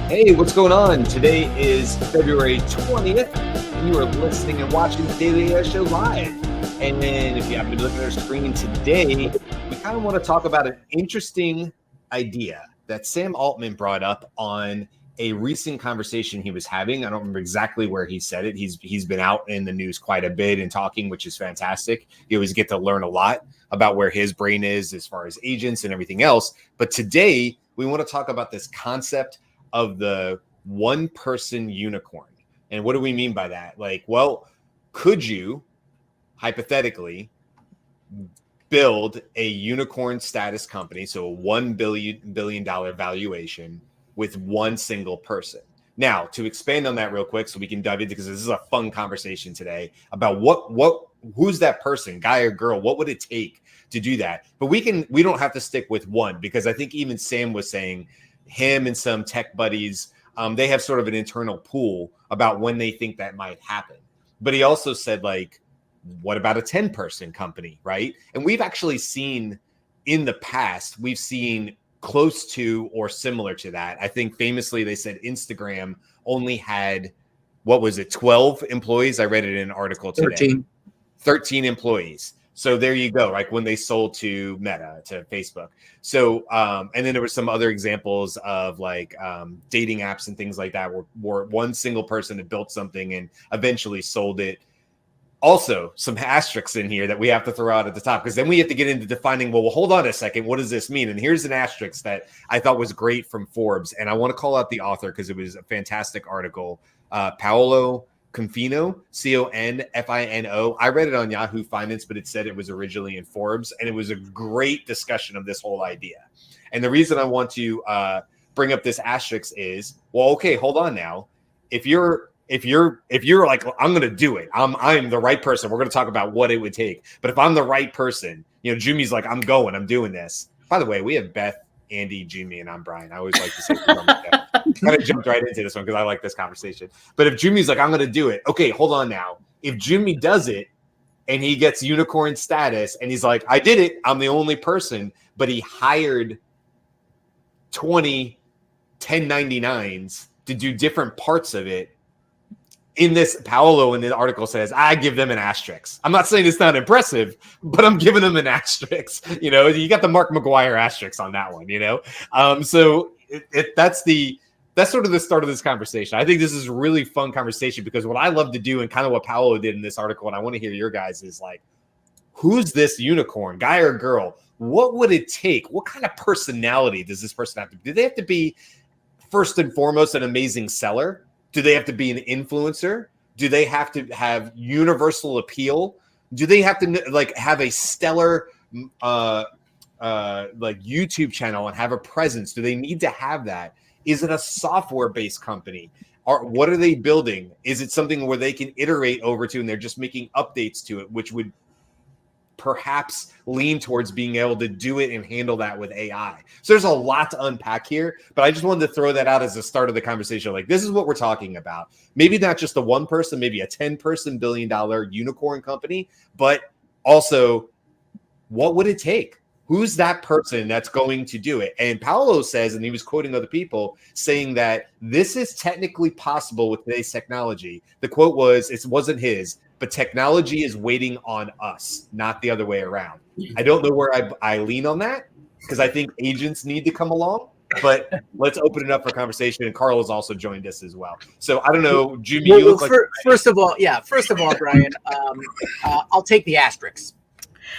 Hey, what's going on? Today is February 20th, and you are listening and watching the Daily AI Show live. And if you happen to be looking at our screen today, we kind of want to talk about an interesting idea that Sam Altman brought up on a recent conversation he was having. I don't remember exactly where he said it. He's been out in the news quite a bit and talking, which is fantastic. You always get to learn a lot about where his brain is as far as agents and everything else. But today, we want to talk about this concept of the one-person unicorn. And what do we mean by that? Like, well, could you hypothetically build a unicorn status company, so a $1 billion valuation with one single person? Now, to expand on that real quick so we can dive into, because this is a fun conversation today about who's that person, guy or girl, what would it take to do that? But we don't have to stick with one, because I think even Sam was saying him and some tech buddies, they have sort of an internal pool about when they think that might happen. But he also said, like, what about a 10-person company, right? And we've actually seen in the past, we've seen close to or similar to that. I think famously they said Instagram only had, 12 employees? I read it in an article today. 13 employees. So there you go, like when they sold to Meta, to Facebook. So, and then there were some other examples of like dating apps and things like that where one single person had built something and eventually sold it. Also, some asterisks in here that we have to throw out at the top, because then we have to get into defining, well, hold on a second, what does this mean? And here's an asterisk that I thought was great from Forbes. And I want to call out the author because it was a fantastic article. Paolo Confino, Confino. I read it on Yahoo Finance, but it said it was originally in Forbes, and it was a great discussion of this whole idea. And the reason I want to bring up this asterisk is, well, okay, hold on now. If you're like, I'm going to do it, I'm the right person, we're going to talk about what it would take. But if I'm the right person, Jumi's like, I'm doing this. By the way, we have Beth, Andy, Jumi, and I'm Brian. I always like to say kind of jumped right into this one because I like this conversation. But if Jumi's like, I'm going to do it, okay, hold on now. If Jumi does it and he gets unicorn status and he's like, I did it, I'm the only person, but he hired 20 1099s to do different parts of it. In this, Paolo in the article says, I give them an asterisk. I'm not saying it's not impressive, but I'm giving them an asterisk. You got the Mark McGuire asterisk on that one, So that's sort of the start of this conversation. I think this is a really fun conversation because what I love to do and kind of what Paolo did in this article, and I want to hear your guys, is like, who's this unicorn, guy or girl? What would it take? What kind of personality does this person have to be? Do they have to be, first and foremost, an amazing seller? Do they have to be an influencer? Do they have to have universal appeal? Do they have to like have a stellar like YouTube channel and have a presence? Do they need to have that? Is it a software-based company? What are they building? Is it something where they can iterate over to and they're just making updates to it, which would perhaps lean towards being able to do it and handle that with AI. So there's a lot to unpack here, but I just wanted to throw that out as the start of the conversation. Like, this is what we're talking about. Maybe not just a one person, maybe a 10-person billion-dollar unicorn company, but also what would it take? Who's that person that's going to do it? And Paolo says, and he was quoting other people saying that this is technically possible with today's technology. The quote was, it wasn't his, but technology is waiting on us, not the other way around. I don't know where I lean on that because I think agents need to come along, but let's open it up for conversation. And Carl has also joined us as well. So I don't know, Jumi, you look like... First of all, Brian, I'll take the asterisks.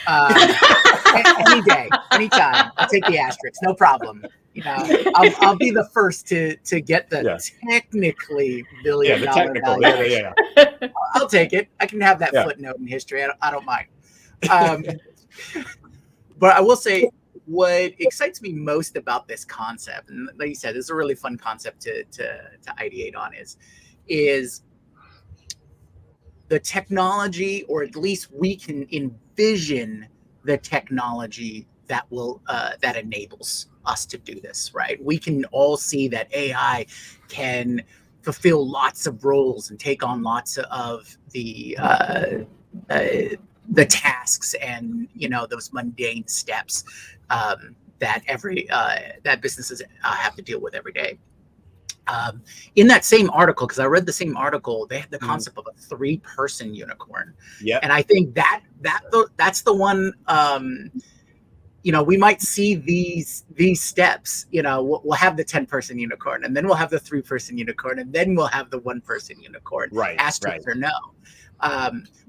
Any day, anytime, I'll take the asterisks, no problem. I'll be the first to get the technically billion-dollar value. Yeah. I'll take it. I can have that footnote in history. I don't mind. But I will say, what excites me most about this concept, and like you said, this is a really fun concept to ideate on, is the technology, or at least we can envision the technology that will that enables us to do this, right? We can all see that AI can fulfill lots of roles and take on lots of the tasks and those mundane steps that that businesses have to deal with every day. In that same article, because I read the same article, they had the concept of a 3-person unicorn. Yeah. And I think that's the one. We might see these steps. We'll have the 10-person unicorn, and then we'll have the 3-person unicorn, and then we'll have the 1-person unicorn. Right. Asterisk or no.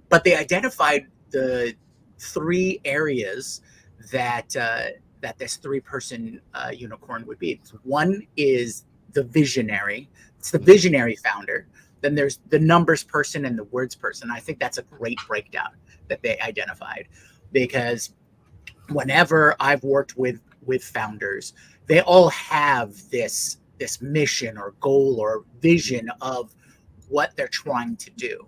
But they identified the 3 areas that this 3-person unicorn would be. One is the visionary. It's the visionary founder. Then there's the numbers person and the words person. I think that's a great breakdown that they identified, because whenever I've worked with founders, they all have this mission or goal or vision of what they're trying to do.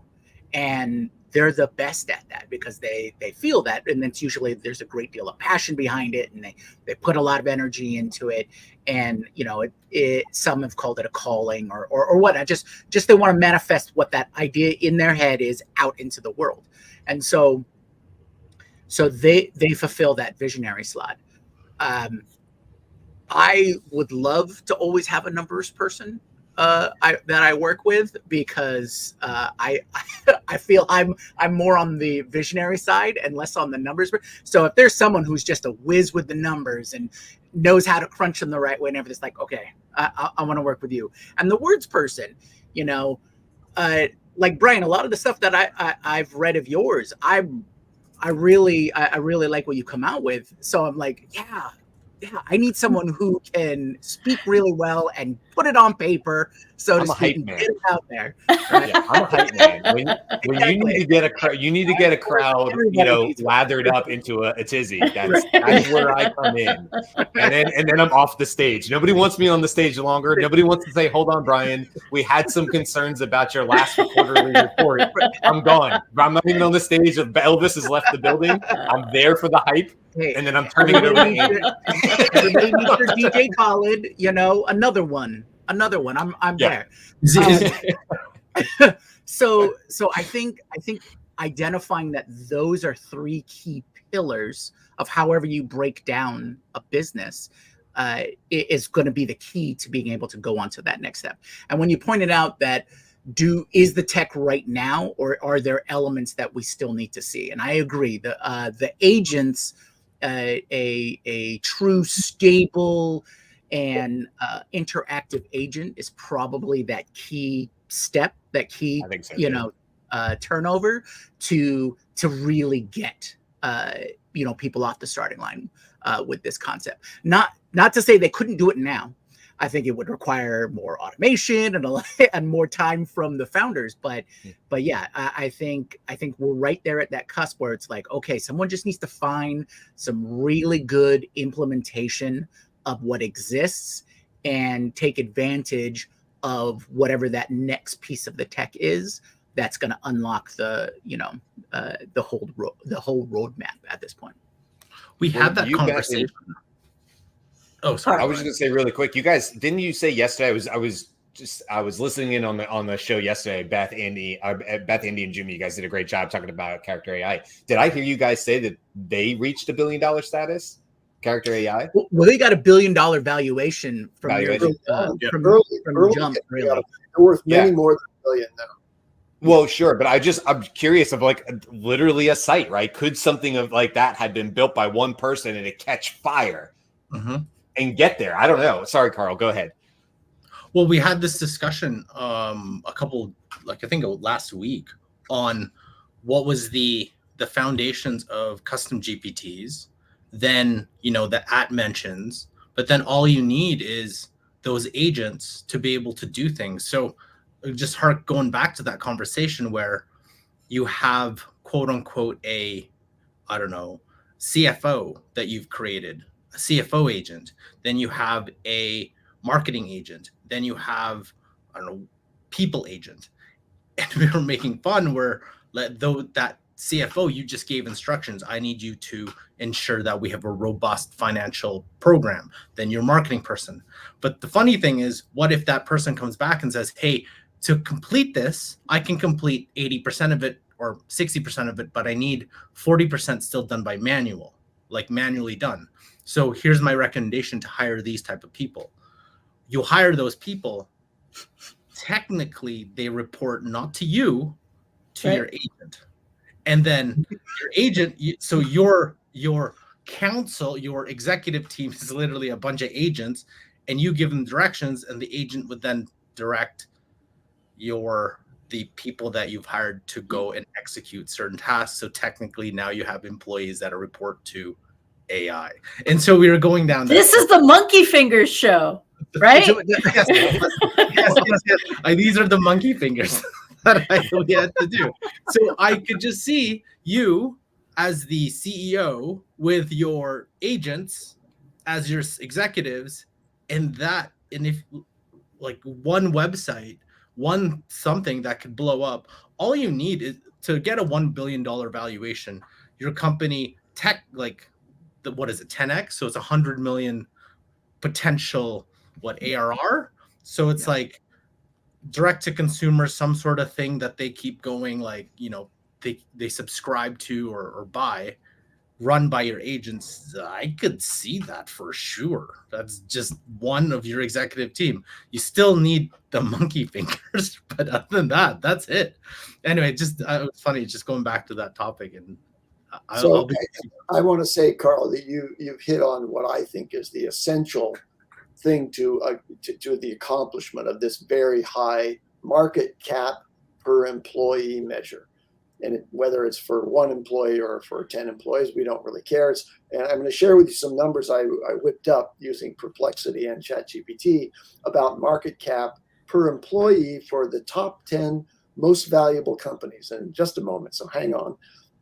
And they're the best at that because they feel that, and it's usually there's a great deal of passion behind it, and they put a lot of energy into it, and some have called it a calling or what. Just they want to manifest what that idea in their head is out into the world, and so they fulfill that visionary slot. I would love to always have a numbers person that I work with, because I feel I'm more on the visionary side and less on the numbers. So if there's someone who's just a whiz with the numbers and knows how to crunch them the right way and everything's like, okay, I want to work with you. And the words person, like Brian, a lot of the stuff that I've read of yours, I really like what you come out with. So I'm like, yeah, I need someone who can speak really well and put it on paper, so to speak, and get it out there. Yeah, I'm a hype man. When you need to get a crowd, lathered up into a tizzy. That's where I come in, and then I'm off the stage. Nobody wants me on the stage longer. Nobody wants to say, "Hold on, Brian, we had some concerns about your last quarterly report." I'm gone. I'm not even on the stage. Elvis has left the building. I'm there for the hype. Hey, and then I'm turning it over to Andy. Everybody needs their DJ Khaled, another one. I'm there. So I think identifying that those are 3 key pillars of however you break down a business is going to be the key to being able to go on to that next step. And when you pointed out that is the tech right now, or are there elements that we still need to see? And I agree. The agents, a true stable and interactive agent is probably that key step, that key, turnover to really get people off the starting line with this concept. Not to say they couldn't do it now. I think it would require more automation and more time from the founders. But yeah, I think we're right there at that cusp where it's like, okay, someone just needs to find some really good implementation of what exists and take advantage of whatever that next piece of the tech is that's going to unlock the whole roadmap at this point. We had that conversation. Oh, sorry. I was just gonna say really quick. You guys, didn't you say yesterday? I was listening in on the show yesterday. Beth, Andy, and Jimmy. You guys did a great job talking about Character AI. Did I hear you guys say that they reached $1 billion status? Character AI. Well, they got $1 billion valuation from early, jump. Really, they're worth many more than $1 billion now. Well, sure, but I'm curious of like literally a site, right? Could something of like that had been built by one person and it catch fire? Mm-hmm. And get there. I don't know. Sorry, Carl. Go ahead. Well, we had this discussion I think last week on what was the foundations of custom GPTs, then the @mentions, but then all you need is those agents to be able to do things. So just going back to that conversation where you have quote unquote a CFO that you've created, a CFO agent, then you have a marketing agent, then you have people agent. And we were making fun where that CFO, you just gave instructions. I need you to ensure that we have a robust financial program. Then your marketing person. But the funny thing is, what if that person comes back and says, hey, to complete this, I can complete 80% of it or 60% of it, but I need 40% still done by manually done. So here's my recommendation to hire these type of people. You hire those people, technically they report not to you, to your agent. And then your agent, so your council, your executive team is literally a bunch of agents, and you give them directions, and the agent would then direct the people that you've hired to go and execute certain tasks. So technically now you have employees that report to AI. And so we were going down that. This is the Monkey Fingers show, right? Yes. These are the monkey fingers that we had to do. So I could just see you as the CEO with your agents as your executives, and if like one website, one something that could blow up, all you need is to get a $1 billion valuation. Your company what is it, 10x? So it's 100 million potential ARR. So it's like direct to consumer, some sort of thing that they keep going, like, they subscribe to or buy, run by your agents. I could see that for sure. That's just one of your executive team. You still need the monkey fingers, but other than that, that's it. Anyway, it was funny just going back to that topic. And I want to say, Carl, that you've hit on what I think is the essential thing to the accomplishment of this very high market cap per employee measure. And whether it's for one employee or for 10 employees, we don't really care. And I'm going to share with you some numbers I whipped up using Perplexity and ChatGPT about market cap per employee for the top 10 most valuable companies in just a moment. So hang on.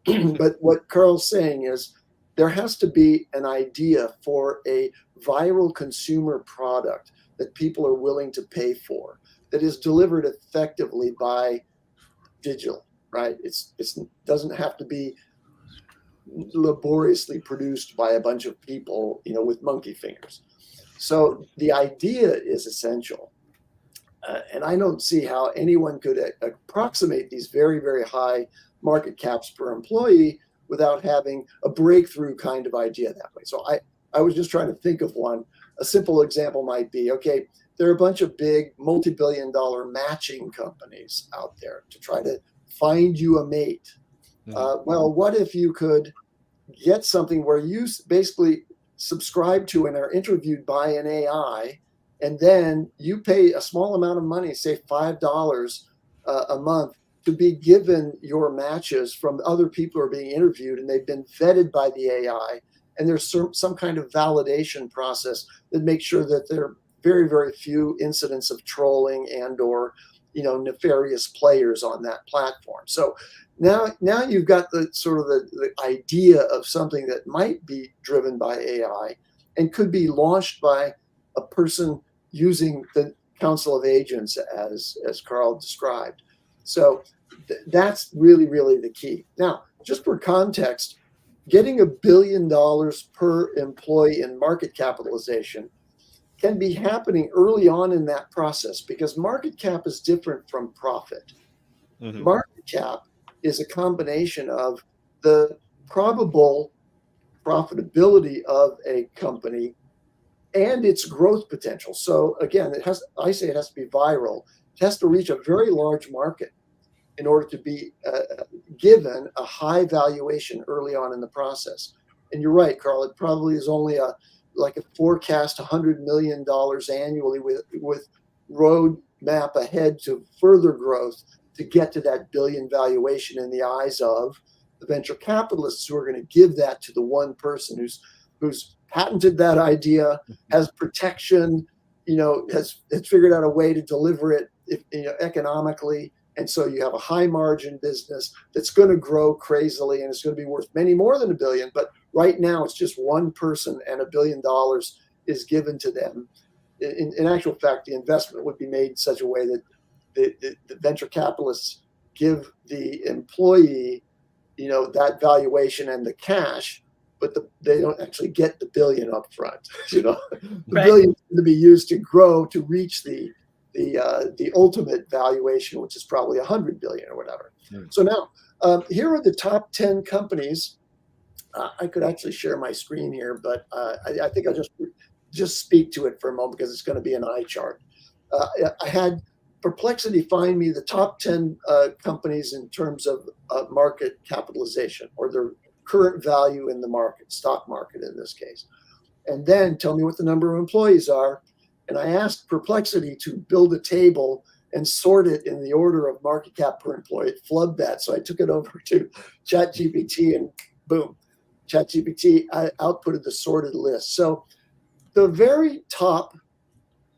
But what Carl's saying is there has to be an idea for a viral consumer product that people are willing to pay for, that is delivered effectively by digital. Right? It doesn't have to be laboriously produced by a bunch of people, with monkey fingers. So the idea is essential. And I don't see how anyone could approximate these very, very high market caps per employee without having a breakthrough kind of idea that way. So I was just trying to think of one. A simple example might be, okay, there are a bunch of big multi-billion-dollar matching companies out there to try to find you a mate. Well, what if you could get something where you basically subscribe to and are interviewed by an AI, and then you pay a small amount of money, say $5 a month, to be given your matches from other people who are being interviewed, and they've been vetted by the AI, and there's some kind of validation process that makes sure that there are very, very few incidents of trolling and or nefarious players on that platform. So now you've got the sort of the idea of something that might be driven by AI and could be launched by a person using the Council of Agents as Carl described. So that's really, really the key. Now, just for context, getting $1 billion per employee in market capitalization can be happening early on in that process, because market cap is different from profit. Mm-hmm. Market cap is a combination of the probable profitability of a company and its growth potential. So again, it has to be viral. It has to reach a very large market in order to be given a high valuation early on in the process. And you're right, Carl, it probably is only a forecast $100 million annually with roadmap ahead to further growth to get to that billion valuation in the eyes of the venture capitalists who are going to give that to the one person who's patented that idea, has protection, has figured out a way to deliver it economically. And so you have a high margin business that's going to grow crazily, and it's going to be worth many more than $1 billion. But right now it's just one person, and $1 billion is given to them. In actual fact, the investment would be made in such a way that the venture capitalists give the employee, that valuation and the cash, but they don't actually get the $1 billion up front. The right. $1 billion is going to be used to grow to reach the ultimate valuation, which is probably $100 billion or whatever. Mm. So now, here are the top 10 companies. I could actually share my screen here, but I think I'll just speak to it for a moment because it's going to be an eye chart. I had Perplexity find me the top 10 companies in terms of market capitalization, or their current value in the market, stock market in this case. And then tell me what the number of employees are. And I asked Perplexity to build a table and sort it in the order of market cap per employee. It flubbed that. So I took it over to ChatGPT, and boom, ChatGPT outputted the sorted list. So the very top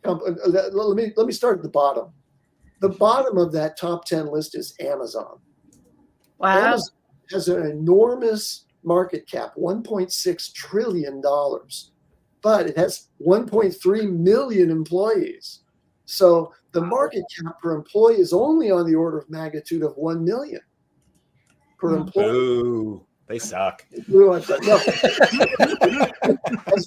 company, let me start at the bottom. The bottom of that top 10 list is Amazon. Wow. Amazon has an enormous market cap, $1.6 trillion, but it has 1.3 million employees. So the market cap per employee is only on the order of magnitude of 1 million per employee. Ooh, they suck. No. As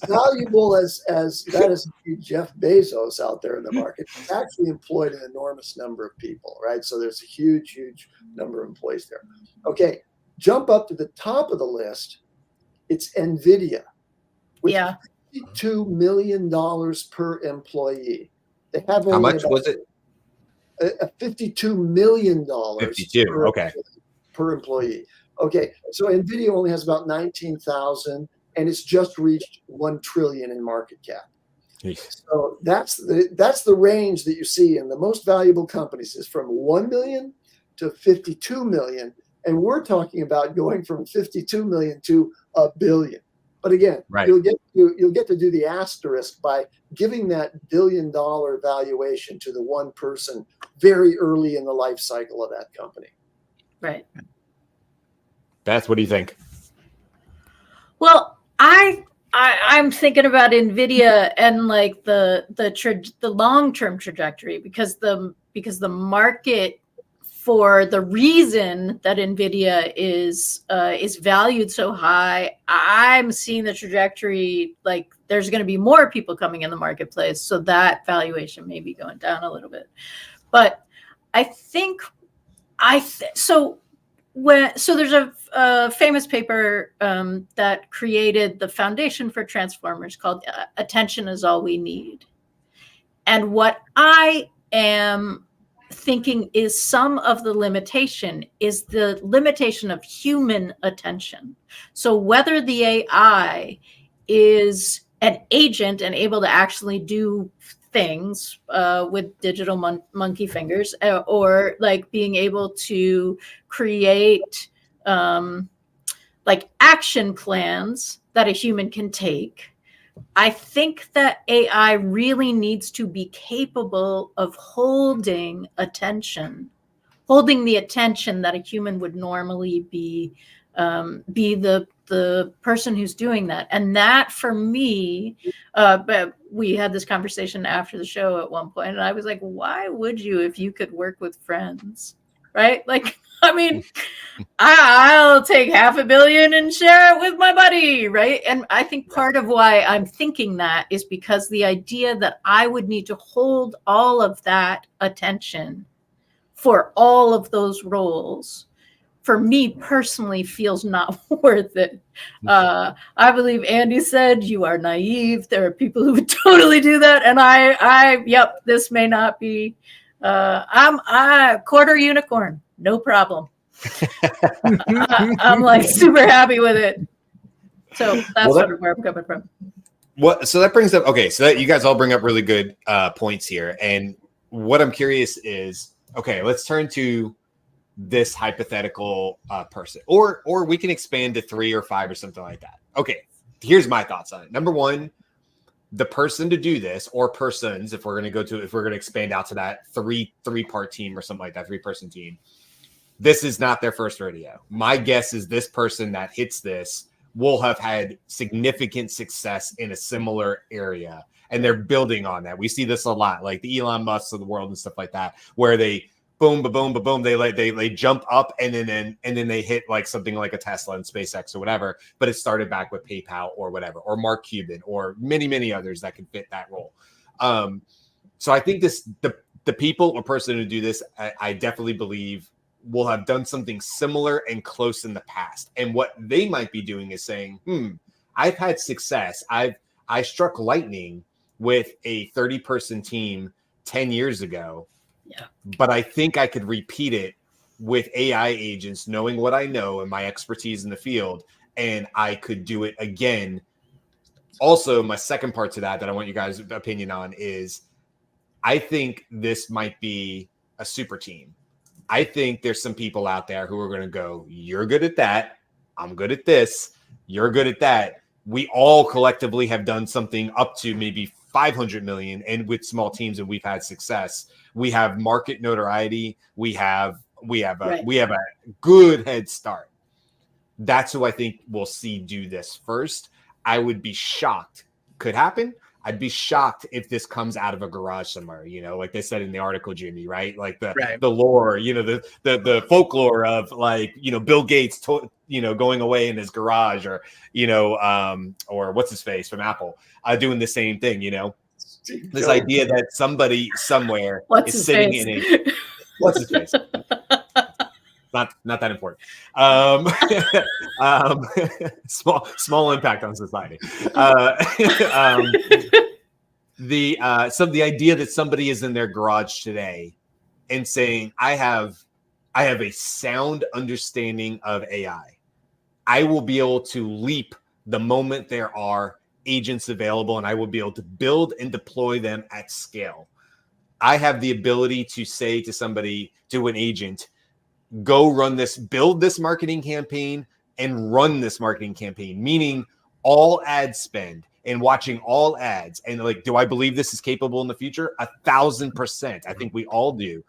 valuable as that is, Jeff Bezos out there in the market, it's actually employed an enormous number of people, right? So there's a huge number of employees there. Okay, jump up to the top of the list. It's NVIDIA with $52 million per employee. They have only how much was it? $52 million 52. Okay. Per employee. Okay, so NVIDIA only has about 19,000, and it's just reached 1 trillion in market cap. Jeez. So that's the range that you see in the most valuable companies, is from 1 million to 52 million, and we're talking about going from 52 million to a billion. But again, right, you'll get to do the asterisk by giving that $1 billion valuation to the one person very early in the life cycle of that company. Right. Beth, what do you think? Well, I'm thinking about NVIDIA and like the long-term trajectory, because the market, for the reason that NVIDIA is valued so high, I'm seeing the trajectory like there's going to be more people coming in the marketplace, so that valuation may be going down a little bit. But I think so there's a famous paper that created the foundation for Transformers called Attention is All We Need. And what I am thinking is some of the limitation is the limitation of human attention. So whether the AI is an agent and able to actually do things with digital monkey fingers, or like being able to create like action plans that a human can take. I think that AI really needs to be capable of holding the attention that a human would normally be the person who's doing that. And that, for me, but we had this conversation after the show at one point, and I was like, why would you if you could work with friends, right? Like, I mean, I'll take $500 million and share it with my buddy, right? And I think part of why I'm thinking that is because the idea that I would need to hold all of that attention for all of those roles, for me personally, feels not worth it. I believe Andy said you are naive. There are people who would totally do that, and yep, this may not be. I'm a quarter unicorn, no problem. I'm like super happy with it. So that's where I'm coming from. So that brings up, okay, so that you guys all bring up really good points here. And what I'm curious is, okay, let's turn to this hypothetical person, or we can expand to 3 or 5 or something like that. Okay, here's my thoughts on it. Number one, the person to do this, or persons, if we're going to expand out to that three-part team or something like that, 3-person team, this is not their first rodeo. My guess is this person that hits this will have had significant success in a similar area, and they're building on that. We see this a lot, like the Elon Musks of the world and stuff like that, where they boom, boom, boom, boom. They jump up and then they hit like something like a Tesla and SpaceX or whatever. But it started back with PayPal or whatever, or Mark Cuban, or many others that can fit that role. So I think the people or person who do this, I definitely believe will have done something similar and close in the past. And what they might be doing is saying, I've had success. I struck lightning with a 30-person team 10 years ago. Yeah. But I think I could repeat it with AI agents, knowing what I know and my expertise in the field, and I could do it again. Also, my second part to that I want you guys' opinion on is I think this might be a super team. I think there's some people out there who are going to go, you're good at that. I'm good at this. You're good at that. We all collectively have done something up to maybe 500 million, and with small teams, and we've had success. We have market notoriety. We have a good head start. That's who I think we'll see do this first. I would be shocked. Could happen. I'd be shocked if this comes out of a garage somewhere, like they said in the article, Jimmy, right? Like the lore, the folklore of like, Bill Gates, going away in his garage, or, or what's his face from Apple, doing the same thing, this idea that somebody somewhere is sitting in a, what's his face? Not that important. Small impact on society. The idea that somebody is in their garage today and saying, I have a sound understanding of AI. I will be able to leap the moment there are agents available, and I will be able to build and deploy them at scale. I have the ability to say to somebody, to an agent, go run this, build this marketing campaign and run this marketing campaign, meaning all ad spend and watching all ads. And like, do I believe this is capable in the future? 1,000%. I think we all do.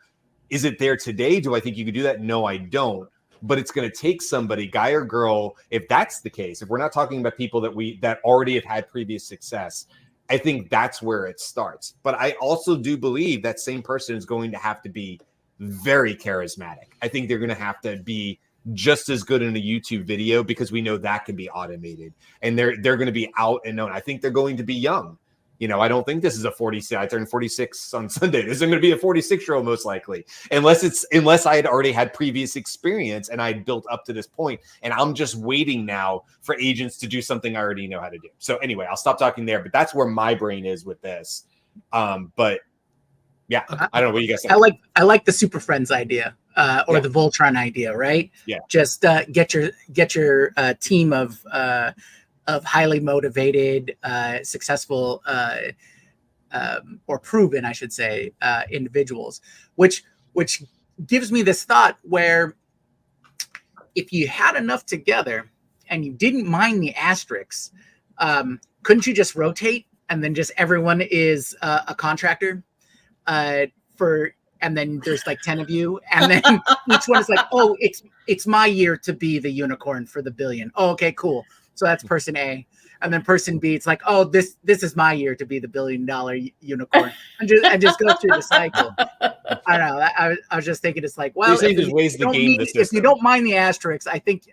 Is it there today? Do I think you could do that? No, I don't. But it's going to take somebody, guy or girl, if that's the case, if we're not talking about people that already have had previous success, I think that's where it starts. But I also do believe that same person is going to have to be very charismatic. I think they're going to have to be just as good in a YouTube video, because we know that can be automated, and they're going to be out and known. I think they're going to be young. I don't think this is a 46. I turned 46 on Sunday. This is going to be a 46-year-old most likely, unless I had already had previous experience and I had built up to this point, and I'm just waiting now for agents to do something I already know how to do. So anyway, I'll stop talking there, but that's where my brain is with this. But yeah, I don't know what you guys think. I like the Super Friends idea, or the Voltron idea, right? Yeah. Just get your team of highly motivated, successful, or proven, I should say, individuals, which gives me this thought where if you had enough together and you didn't mind the asterisks, couldn't you just rotate and then just everyone is a contractor? And then there's like 10 of you, and then each one is like, oh, it's my year to be the unicorn for the billion. Oh, okay, cool. So that's person A. And then person B, it's like, oh, this is my year to be the $1 billion unicorn, and just go through the cycle. I don't know. I was just thinking, it's like, well, if you don't mind the asterisks, I think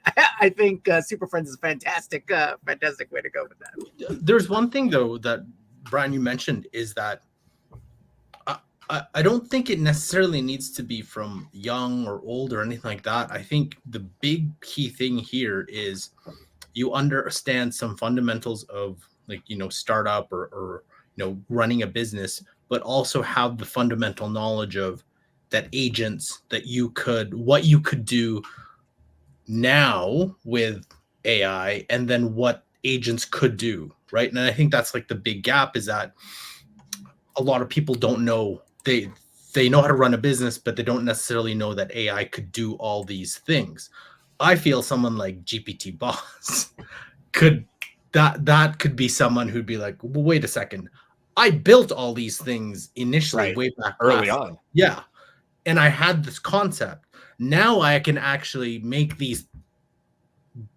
Super Friends is a fantastic way to go with that. There's one thing though that Brian, you mentioned, is that I don't think it necessarily needs to be from young or old or anything like that. I think the big key thing here is you understand some fundamentals of startup or running a business, but also have the fundamental knowledge of that agents, what you could do now with AI, and then what agents could do, right? And I think that's like the big gap, is that a lot of people don't know. They know how to run a business, but they don't necessarily know that AI could do all these things. I feel someone like GPT Boss could be someone who'd be like, well, wait a second, I built all these things initially, way back early on. Yeah. And I had this concept. Now I can actually make these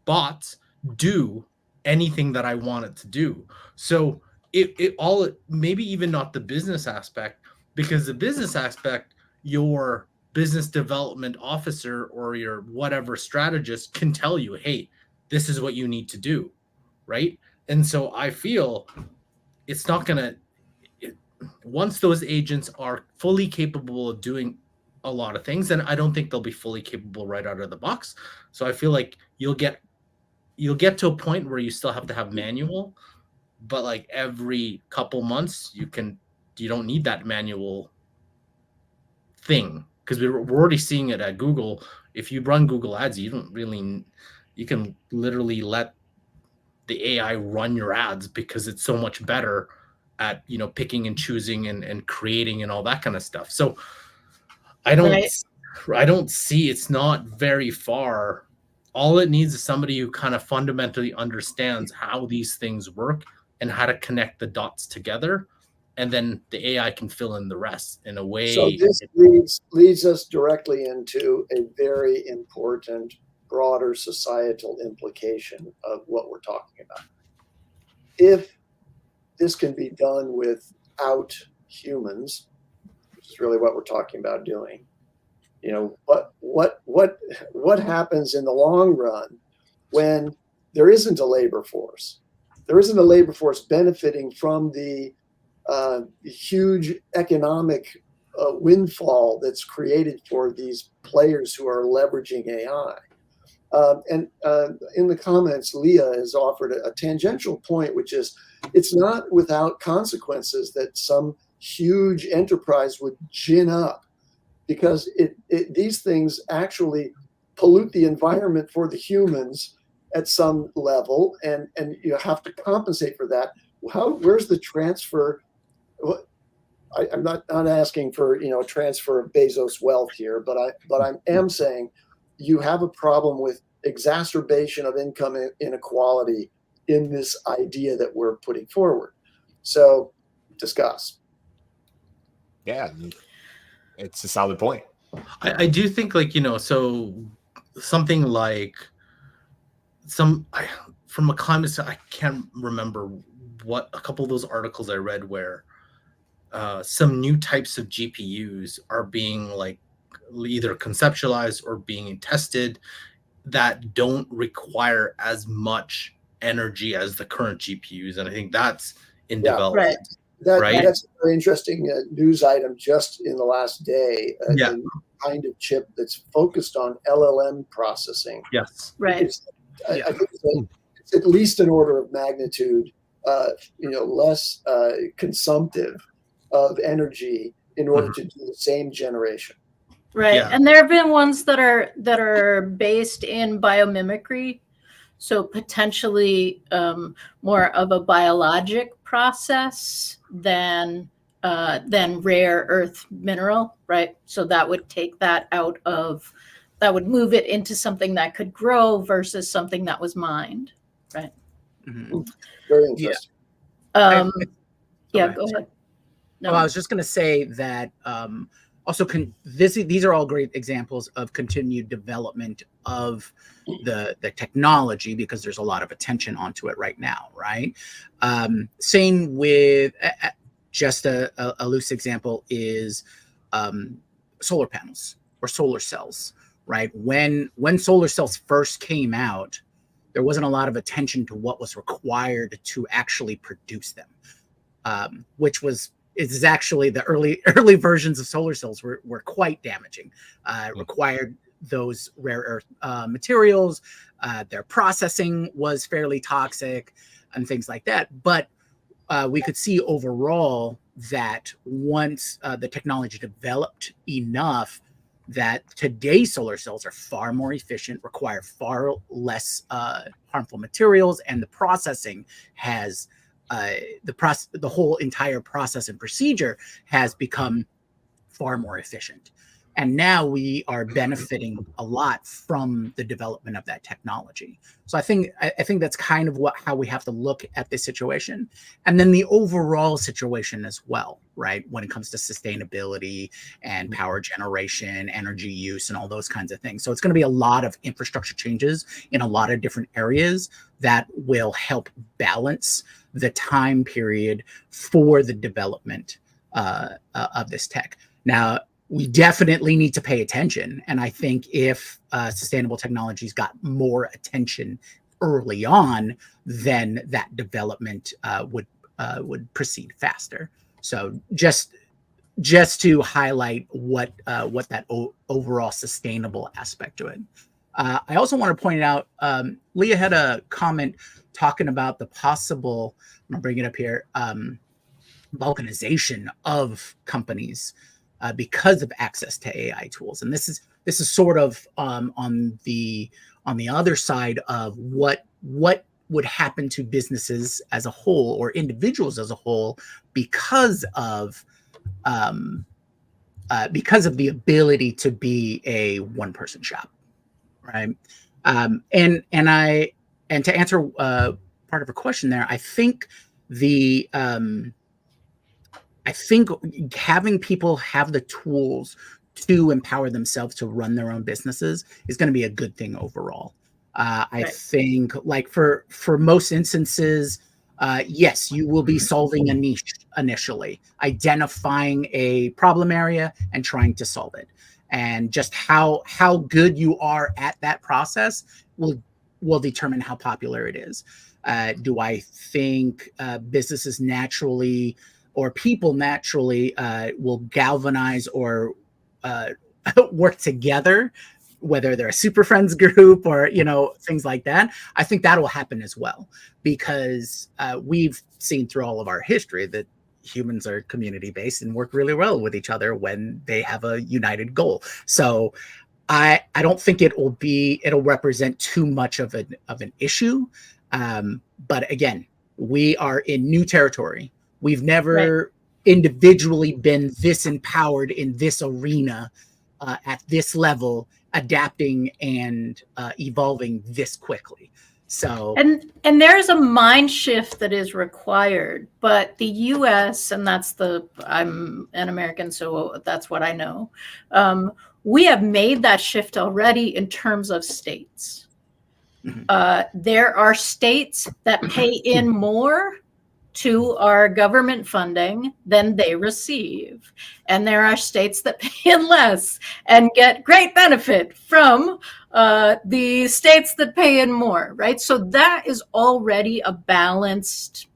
bots do anything that I want it to do. So it all, maybe even not the business aspect, because the business aspect, your business development officer or your whatever strategist can tell you, hey, this is what you need to do, right? And so I feel it's not going to, once those agents are fully capable of doing a lot of things, then I don't think they'll be fully capable right out of the box. So I feel like you'll get to a point where you still have to have manual, but like every couple months you don't need that manual thing, because we're already seeing it at Google. If you run Google Ads, you can literally let the AI run your ads because it's so much better at, picking and choosing and creating and all that kind of stuff. So I don't see, it's not very far. All it needs is somebody who kind of fundamentally understands how these things work and how to connect the dots together. And then the AI can fill in the rest in a way. So this leads us directly into a very important, broader societal implication of what we're talking about. If this can be done without humans, which is really what we're talking about doing, what happens in the long run when there isn't a labor force? There isn't a labor force benefiting from the huge economic windfall that's created for these players who are leveraging AI. And in the comments, Leah has offered a tangential point, which is it's not without consequences that some huge enterprise would gin up, because these things actually pollute the environment for the humans at some level, and you have to compensate for that. Where's the transfer? I'm not asking for transfer of Bezos' wealth here, but I am saying you have a problem with exacerbation of income inequality in this idea that we're putting forward. So discuss. Yeah, it's a solid point. I do think, so something like from a climate, I can't remember what a couple of those articles I read where some new types of GPUs are being either conceptualized or being tested that don't require as much energy as the current GPUs, and I think that's in development. Right. That's a very interesting news item just in the last day. A kind of chip that's focused on LLM processing. Yes. Right. I think it's at least an order of magnitude, less consumptive of energy in order to do the same generation. Right. Yeah. And there have been ones that are based in biomimicry, so potentially more of a biologic process than rare earth mineral, right? So that would take that that would move it into something that could grow versus something that was mined, right? Mm-hmm. Very interesting. Go ahead. No, I was just going to say that also these are all great examples of continued development of the technology, because there's a lot of attention onto it right now, right? Same with just a loose example is solar panels or solar cells, right? When solar cells first came out, there wasn't a lot of attention to what was required to actually produce them, which is actually the early versions of solar cells were quite damaging. Required those rare earth materials. Their processing was fairly toxic and things like that. But we could see overall that once the technology developed enough, that today's solar cells are far more efficient, require far less harmful materials, and the processing has the whole entire process and procedure has become far more efficient. And now we are benefiting a lot from the development of that technology. So I think that's kind of how we have to look at this situation. And then the overall situation as well, right? When it comes to sustainability and power generation, energy use, and all those kinds of things. So it's going to be a lot of infrastructure changes in a lot of different areas that will help balance the time period for the development of this tech. Now, we definitely need to pay attention. And I think if sustainable technologies got more attention early on, then that development would proceed faster. So just to highlight what that overall sustainable aspect to it. I also want to point out, Leah had a comment talking about the possible, I'm gonna bring it up here, balkanization of companies because of access to AI tools. And this is sort of on the other side of what would happen to businesses as a whole or individuals as a whole because of the ability to be a one-person shop, right? And to answer part of a question there, I think having people have the tools to empower themselves to run their own businesses is going to be a good thing overall. I think, like for most instances, yes, you will be solving a niche initially, identifying a problem area and trying to solve it. And just how good you are at that process will determine how popular it is. Do I think businesses naturally or people naturally will galvanize or work together, whether they're a super friends group or, things like that? I think that will happen as well, because we've seen through all of our history that humans are community-based and work really well with each other when they have a united goal. So I don't think it'll represent too much of an issue. But again, we are in new territory. We've never individually been this empowered in this arena at this level, adapting and evolving this quickly. So and there's a mind shift that is required, but the US, and I'm an American, so that's what I know. We have made that shift already in terms of states. There are states that pay in more to our government funding than they receive. And there are states that pay in less and get great benefit from the states that pay in more, right? So that is already a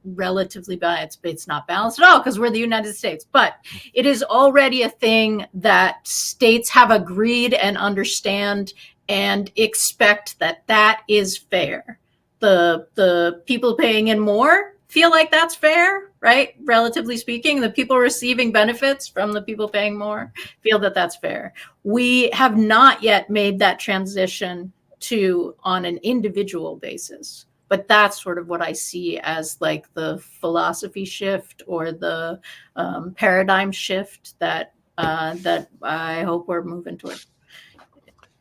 relatively balanced. It's not balanced at all because we're the United States, but it is already a thing that states have agreed and understand and expect that is fair. The people paying in more feel like that's fair, right? Relatively speaking, the people receiving benefits from the people paying more feel that that's fair. We have not yet made that transition to on an individual basis, but that's sort of what I see as like the philosophy shift or the paradigm shift that I hope we're moving toward.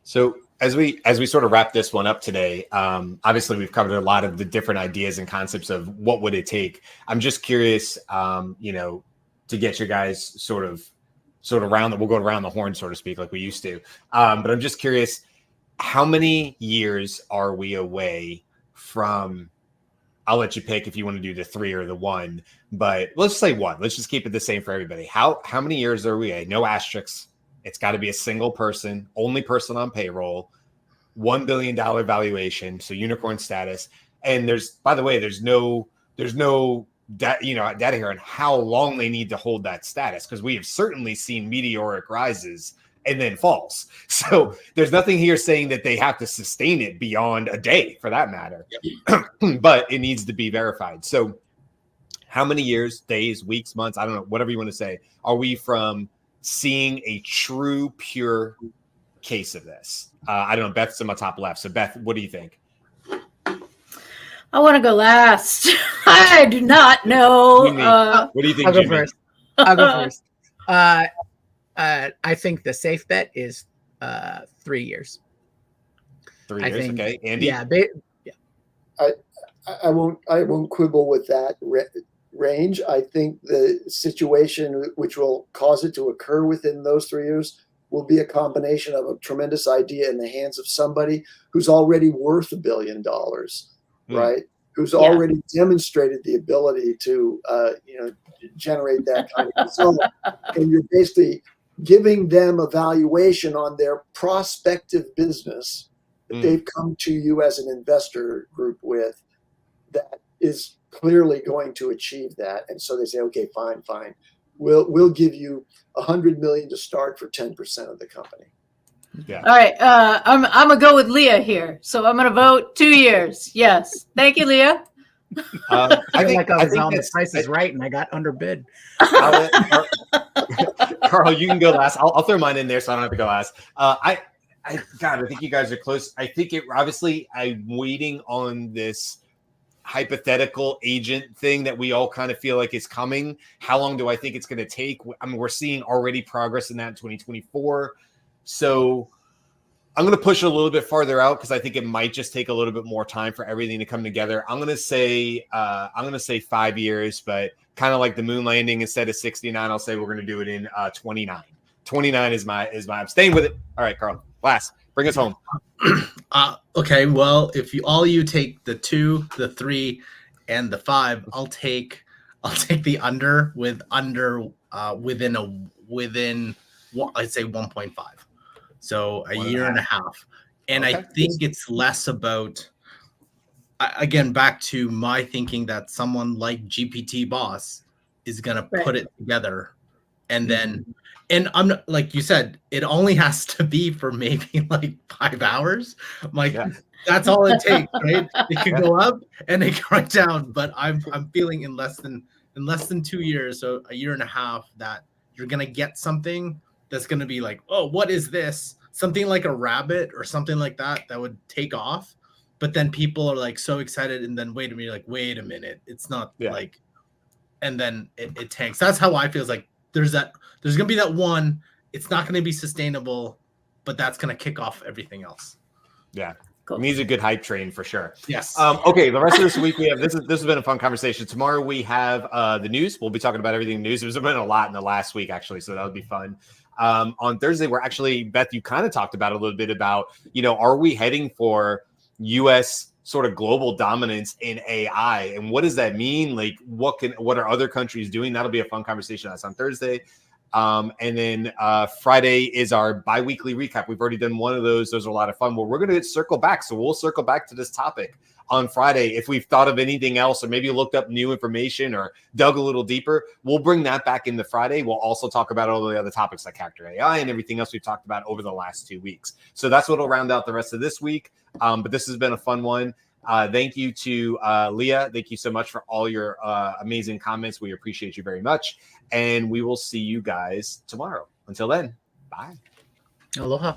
So as we sort of wrap this one up today, obviously we've covered a lot of the different ideas and concepts of what would it take. I'm just curious, to get you guys sort of around. We'll go around the horn, so to speak, like we used to. But I'm just curious, how many years are we away from? I'll let you pick if you want to do the 3 or the 1, but let's say 1. Let's just keep it the same for everybody. How many years are we away? No asterisks. It's got to be a single person, only person on payroll, $1 billion valuation, so unicorn status. And there's no data here on how long they need to hold that status, because we have certainly seen meteoric rises and then falls. So there's nothing here saying that they have to sustain it beyond a day, for that matter. Yep. But it needs to be verified. So how many years, days, weeks, months, I don't know, whatever you want to say, are we from seeing a true, pure case of this? I don't know. Beth's in my top left. So Beth, what do you think? I want to go last. I do not know. What do you think, I'll go Jimmy? first. I think the safe bet is 3 years. 3 years, think, okay. Andy? Yeah. I won't quibble with that range. I think the situation which will cause it to occur within those 3 years will be a combination of a tremendous idea in the hands of somebody who's already worth $1 billion, right? Who's already demonstrated the ability to, generate that kind of result. And you're basically giving them a valuation on their prospective business that they've come to you as an investor group with that is clearly going to achieve that. And so they say, okay, fine. We'll give you $100 million to start for 10% of the company. Yeah. All right. I'm gonna go with Leah here. So I'm gonna vote 2 years. Yes. Thank you, Leah. I think I was on The Price is Right and I got underbid. Carl, you can go last. I'll throw mine in there so I don't have to go last. God, I think you guys are close. I think I'm waiting on this hypothetical agent thing that we all kind of feel like is coming. How long do I think it's going to take? I mean, we're seeing already progress in that in 2024. So I'm going to push it a little bit farther out because I think it might just take a little bit more time for everything to come together. I'm going to say 5 years, but kind of like the moon landing, instead of 69, I'll say we're going to do it in 29. 29 is my. I'm staying with it. All right, Carl, last, bring us home. Okay, well, if you take the 2, the 3, and the 5, I'll take the under within I'd say 1.5. So a year and a half. And Okay. I think it's less about, again, back to my thinking that someone like GPT Boss is going to put it together. And then, and I'm not, like you said, it only has to be for maybe like 5 hours. Like that's all it takes, right? It could go up and it could right down, but I'm feeling in less than 2 years, so a year and a half, that you're going to get something that's going to be like, oh, what is this? Something like a rabbit or something like that would take off. But then people are like so excited, and then wait a minute, it's not like, and then it tanks. That's how I feel. It's like there's going to be that one, it's not going to be sustainable, but that's going to kick off everything else. Yeah. Cool. It needs a good hype train for sure. Yes. Okay. The rest of this week we have this has been a fun conversation. Tomorrow we have the news. We'll be talking about everything in the news. There's been a lot in the last week actually, so that would be fun. On Thursday, we're actually, Beth, you kind of talked about a little bit about, are we heading for U.S. sort of global dominance in AI, and what does that mean? Like, what are other countries doing? That'll be a fun conversation. That's on Thursday. And then Friday is our bi-weekly recap. We've already done one of those. Those are a lot of fun. Well, we're going to circle back. So we'll circle back to this topic on Friday. If we've thought of anything else, or maybe looked up new information or dug a little deeper, we'll bring that back into Friday. We'll also talk about all the other topics like character AI and everything else we've talked about over the last 2 weeks. So that's what will round out the rest of this week. But this has been a fun one. Thank you to Leah. Thank you so much for all your amazing comments. We appreciate you very much. And we will see you guys tomorrow. Until then, bye. Aloha.